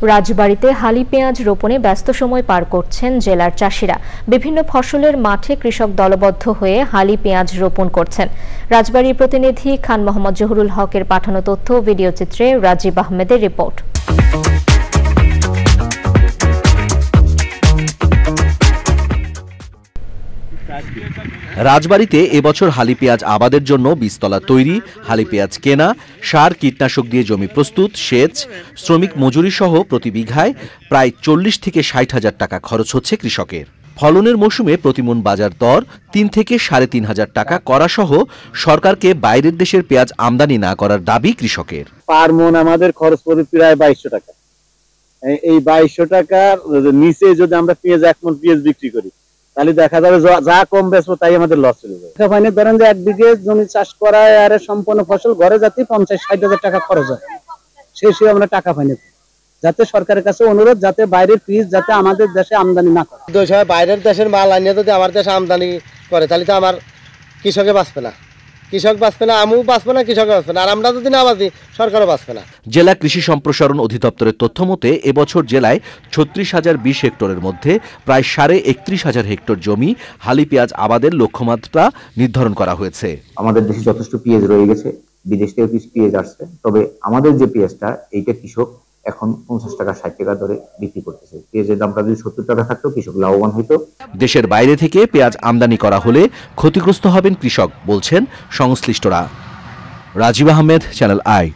রাজবাড়ীতে হালি পেঁয়াজ রোপণে ব্যস্ত সময় পার করছেন জেলার চাষিরা। বিভিন্ন ফসলের মাঠে কৃষক দলবদ্ধ হয়ে হালি পেঁয়াজ রোপণ করছেন। রাজবাড়ীর প্রতিনিধি খান মোহাম্মদ জহুরুল হকের পাঠানো তথ্য ভিডিও চিত্রে রাজীব আহমেদের রিপোর্ট। রাজবাড়ীতে এবছর হালি পেঁয়াজ আবাদের জন্য বীজতলা তৈরি, হালি পেঁয়াজ কেনা, সার কীটনাশক দিয়ে জমি প্রস্তুত, সেচ, শ্রমিক মজুরি সহ প্রতি বিঘায় প্রায় 40 থেকে 60 হাজার টাকা খরচ হচ্ছে কৃষকের। ফলনের মৌসুমে প্রতিমন বাজার দর 3 থেকে 3.5 হাজার টাকা করা সহ সরকারকে বাইরের দেশের পেঁয়াজ আমদানি না করার দাবি কৃষকের। পার মন আমাদের খরচ পড়ে প্রায় 2200 টাকা। এই 2200 টাকার নিচে যদি আমরা পেঁয়াজ 1 মন পেঁয়াজ বিক্রি করি তাহলে দেখা যাবে যা কম বেচবো তাই আমাদের লস হয়ে যাবে। ফাইনে ধরেন যে 1 বিঘে জমি চাষ করায় আর সম্পূর্ণ ফসল ঘরে যাতে 50-60 হাজার টাকা খরচ হয়, শেষে আমরা টাকা পাই না। যাতে সরকারের কাছে অনুরোধ যাতে বাইরের পিস যাতে আমাদের দেশে আমদানি না করে। বাইরের দেশের মাল আনিয়ে যদি আমার দেশে আমদানি করে তাহলে তো আমার কৃষকে বাঁচবে না, কৃষক বাঁচবে না, আমিও বাঁচবে না, কৃষক বাঁচবে না, আর আমরা যদি না বাঁচি সরকারও বাঁচবে না। জেলা কৃষি সম্প্রসারণ অধিদপ্তরের তথ্য মতে এবছর জেলায় 36,020 হেক্টরের মধ্যে প্রায় 31,500 হেক্টর জমি হালি পেঁয়াজ আবাদের লক্ষ্যমাত্রা নির্ধারণ করা হয়েছে। আমাদের দেশে যথেষ্ট পেঁয়াজ রয়ে গেছে, বিদেশ থেকে পেঁয়াজ আসছে, তবে আমাদের যে পেঁয়াজটা এইটা কৃষক এখন 50 টাকা 60 টাকা দরে বিক্রি করতেছে। পেঁয়াজের দামটা যদি 70 টাকা থাকতো কৃষক লাভবান হইতো। দেশের বাইরে থেকে পেঁয়াজ আমদানি করা হলে ক্ষতিগ্রস্ত হবেন কৃষক বলছেন সংশ্লিষ্টরা। Rajib Ahmed, channel I.